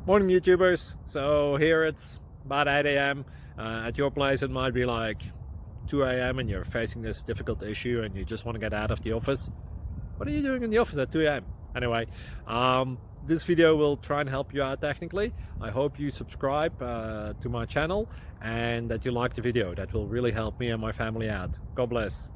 Morning YouTubers. So here it's about 8 a.m. At your place it might be like 2 a.m. and you're facing this difficult issue and you just want to get out of the office. What are you doing in the office at 2 a.m.? Anyway, this video will try and help you out technically. I hope you subscribe to my channel and that you like the video. That will really help me and my family out. God bless.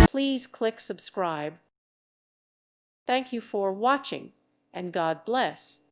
Please click subscribe. Thank you for watching, and God bless.